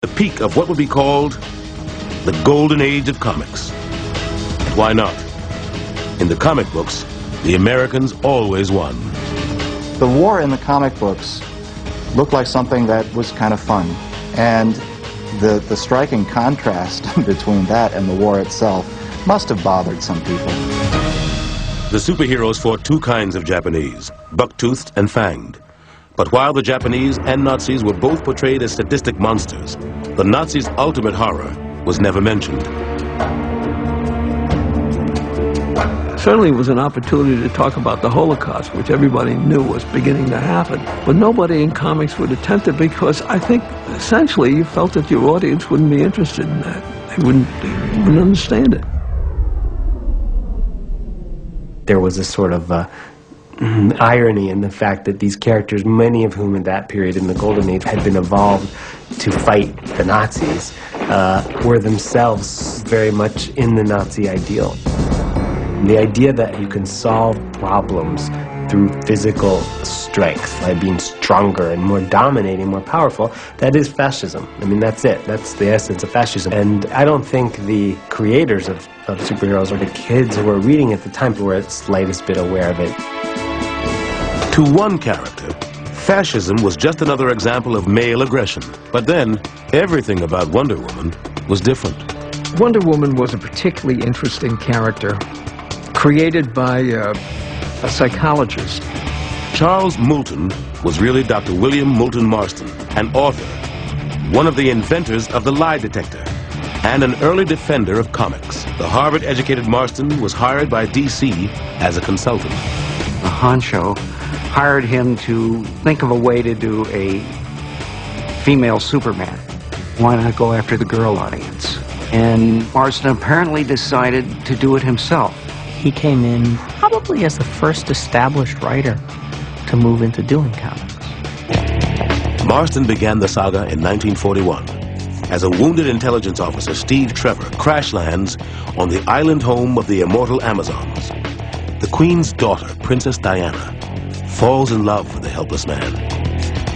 the peak of what would be called the golden age of comics. Why not? In the comic books, the Americans always won. The war in the comic books looked like something that was kind of fun, and the striking contrast between that and the war itself must have bothered some people. The superheroes fought two kinds of Japanese, buck-toothed and fanged. But while the Japanese and Nazis were both portrayed as sadistic monsters, the Nazis' ultimate horror was never mentioned. Certainly it was an opportunity to talk about the Holocaust, which everybody knew was beginning to happen. But nobody in comics would attempt it because I think essentially you felt that your audience wouldn't be interested in that. They wouldn't understand it. There was a sort of irony in the fact that these characters, many of whom in that period in the Golden Age had been evolved to fight the Nazis, were themselves very much in the Nazi ideal. The idea that you can solve problems through physical strength, by being stronger and more dominating, more powerful, that is fascism. I mean, that's it. That's the essence of fascism. And I don't think the creators of superheroes or the kids who were reading at the time were the slightest bit aware of it. To one character, fascism was just another example of male aggression. But then, everything about Wonder Woman was different. Wonder Woman was a particularly interesting character, created by a psychologist. Charles Moulton was really Dr. William Moulton Marston, an author, one of the inventors of the lie detector, and an early defender of comics. The Harvard-educated Marston was hired by DC as a consultant. The honcho hired him to think of a way to do a female Superman. Why not go after the girl audience? And Marston apparently decided to do it himself. He came in probably as the first established writer to move into doing comics. Marston began the saga in 1941. As a wounded intelligence officer, Steve Trevor crash lands on the island home of the immortal Amazons. The Queen's daughter, Princess Diana, falls in love with the helpless man.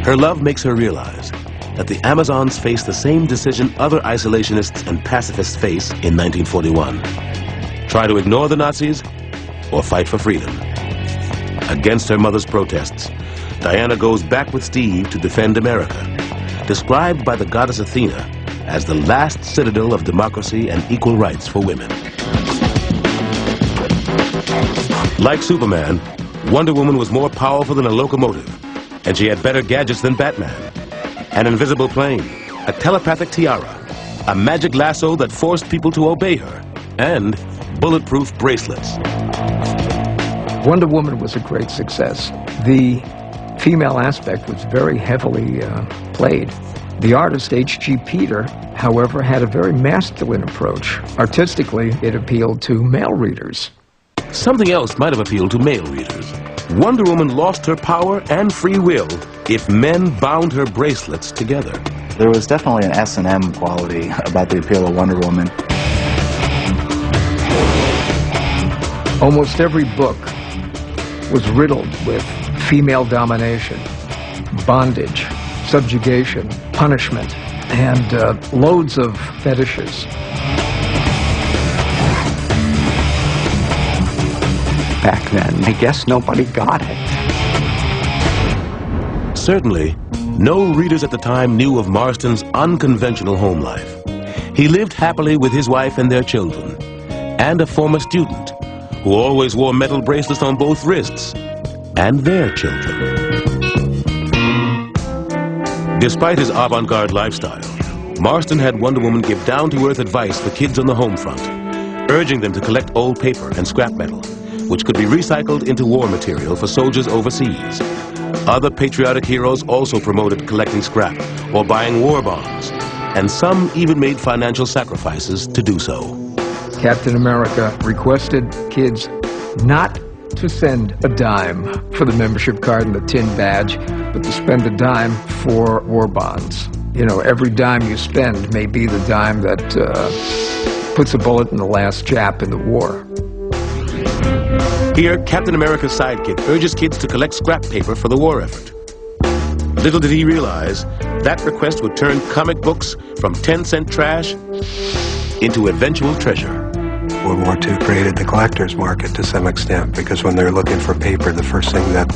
Her love makes her realize that the Amazons face the same decision other isolationists and pacifists face in 1941. Try to ignore the Nazis or fight for freedom. Against her mother's protests, Diana goes back with Steve to defend America, described by the goddess Athena as the last citadel of democracy and equal rights for women. Like Superman, Wonder Woman was more powerful than a locomotive, and she had better gadgets than Batman. An invisible plane, a telepathic tiara, a magic lasso that forced people to obey her, and bulletproof bracelets. Wonder Woman was a great success. The female aspect was very heavily played. The artist H.G. Peter, however, had a very masculine approach. Artistically, it appealed to male readers. Something else might have appealed to male readers. Wonder Woman lost her power and free will if men bound her bracelets together. There was definitely an S&M quality about the appeal of Wonder Woman. Almost every book was riddled with female domination, bondage, subjugation, punishment, and loads of fetishes. Back then, I guess nobody got it. Certainly, no readers at the time knew of Marston's unconventional home life. He lived happily with his wife and their children, and a former student who always wore metal bracelets on both wrists, and their children. Despite his avant-garde lifestyle, Marston had Wonder Woman give down-to-earth advice for kids on the home front, urging them to collect old paper and scrap metal, which could be recycled into war material for soldiers overseas. Other patriotic heroes also promoted collecting scrap or buying war bonds, and some even made financial sacrifices to do so. Captain America requested kids not to send a dime for the membership card and the tin badge, but to spend a dime for war bonds. You know, every dime you spend may be the dime that puts a bullet in the last Jap in the war. Here, Captain America's sidekick urges kids to collect scrap paper for the war effort. Little did he realize, that request would turn comic books from 10-cent trash into eventual treasure. World War II created the collector's market to some extent, because when they're looking for paper, the first thing that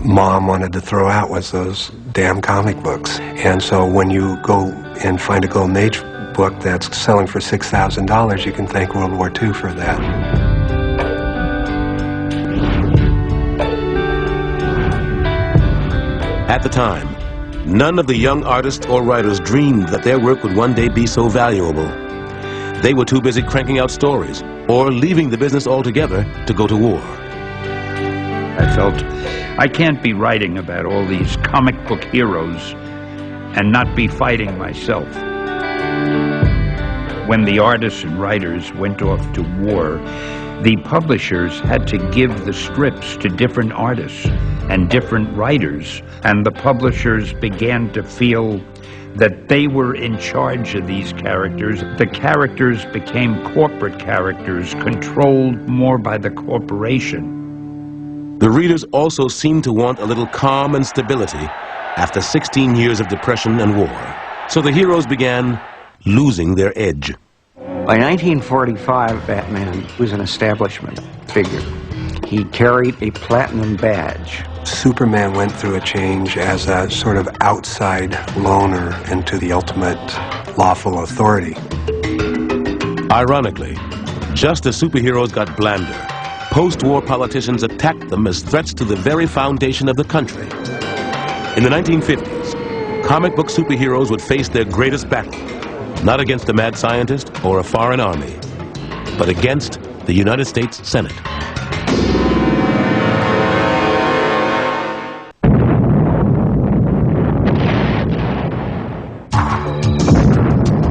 Mom wanted to throw out was those damn comic books. And so when you go and find a Golden Age book that's selling for $6,000, you can thank World War II for that. At the time, none of the young artists or writers dreamed that their work would one day be so valuable. They were too busy cranking out stories or leaving the business altogether to go to war. I felt I can't be writing about all these comic book heroes and not be fighting myself. When the artists and writers went off to war, the publishers had to give the strips to different artists and different writers, and the publishers began to feel that they were in charge of these characters. The characters became corporate characters, controlled more by the corporation. The readers also seemed to want a little calm and stability after 16 years of depression and war. So the heroes began losing their edge. By 1945, Batman was an establishment figure. He carried a platinum badge. Superman went through a change as a sort of outside loner into the ultimate lawful authority. Ironically, just as superheroes got blander, post-war politicians attacked them as threats to the very foundation of the country. In the 1950s, comic book superheroes would face their greatest battle, not against a mad scientist or a foreign army, but against the United States Senate.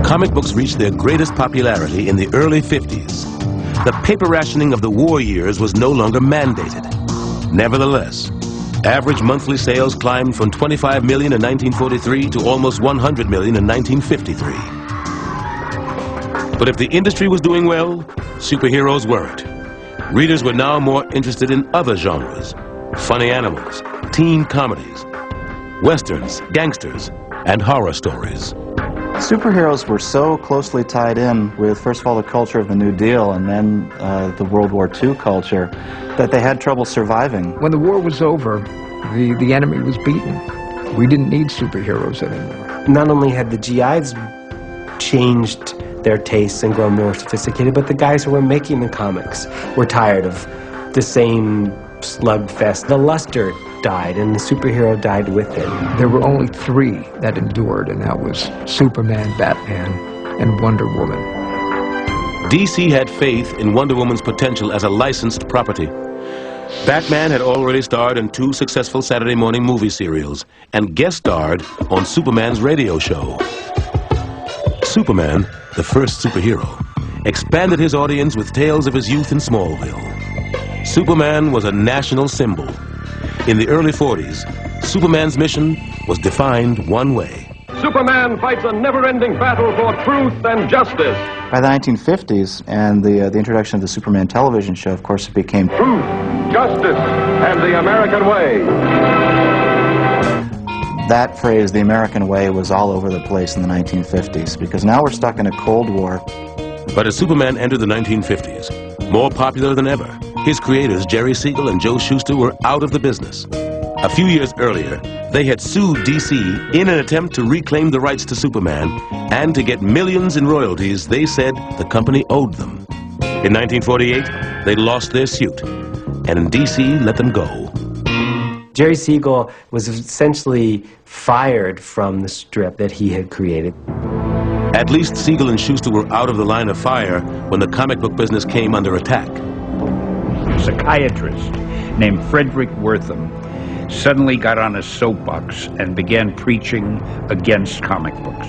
Comic books reached their greatest popularity in the early 50s. The paper rationing of the war years was no longer mandated. Nevertheless, average monthly sales climbed from 25 million in 1943 to almost 100 million in 1953. But if the industry was doing well, superheroes weren't. Readers were now more interested in other genres: funny animals, teen comedies, westerns, gangsters, and horror stories. Superheroes were so closely tied in with, first of all, the culture of the New Deal and then the World War II culture, that they had trouble surviving. When the war was over, the enemy was beaten. We didn't need superheroes anymore. Not only had the GIs changed their tastes and grown more sophisticated, but the guys who were making the comics were tired of the same slugfest. The luster died, and the superhero died with it. There were only three that endured, and that was Superman, Batman, and Wonder Woman. DC had faith in Wonder Woman's potential as a licensed property. Batman had already starred in 2 successful Saturday morning movie serials and guest starred on Superman's radio show. Superman, the first superhero, expanded his audience with tales of his youth in Smallville. Superman was a national symbol. In the early 40s, Superman's mission was defined one way. Superman fights a never-ending battle for truth and justice. By the 1950s and the introduction of the Superman television show, of course, it became Truth, justice, and the American way. That phrase, the American way, was all over the place in the 1950s, because now we're stuck in a Cold War. But as Superman entered the 1950s, more popular than ever, his creators, Jerry Siegel and Joe Shuster, were out of the business. A few years earlier, they had sued DC in an attempt to reclaim the rights to Superman and to get millions in royalties they said the company owed them. In 1948, they lost their suit, and DC let them go. Jerry Siegel was essentially fired from the strip that he had created. At least Siegel and Shuster were out of the line of fire when the comic book business came under attack. A psychiatrist named Frederick Wertham suddenly got on a soapbox and began preaching against comic books.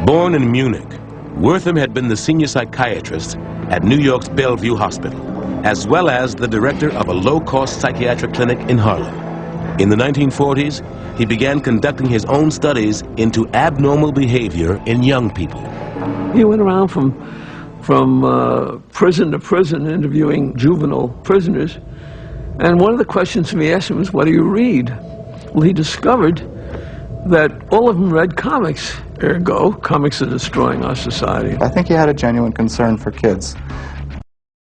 Born in Munich, Wertham had been the senior psychiatrist at New York's Bellevue Hospital, as well as the director of a low-cost psychiatric clinic in Harlem. In the 1940s, he began conducting his own studies into abnormal behavior in young people. He went around from prison to prison interviewing juvenile prisoners, and one of the questions we asked him was, what do you read? Well, he discovered that all of them read comics. Ergo, comics are destroying our society. I think he had a genuine concern for kids.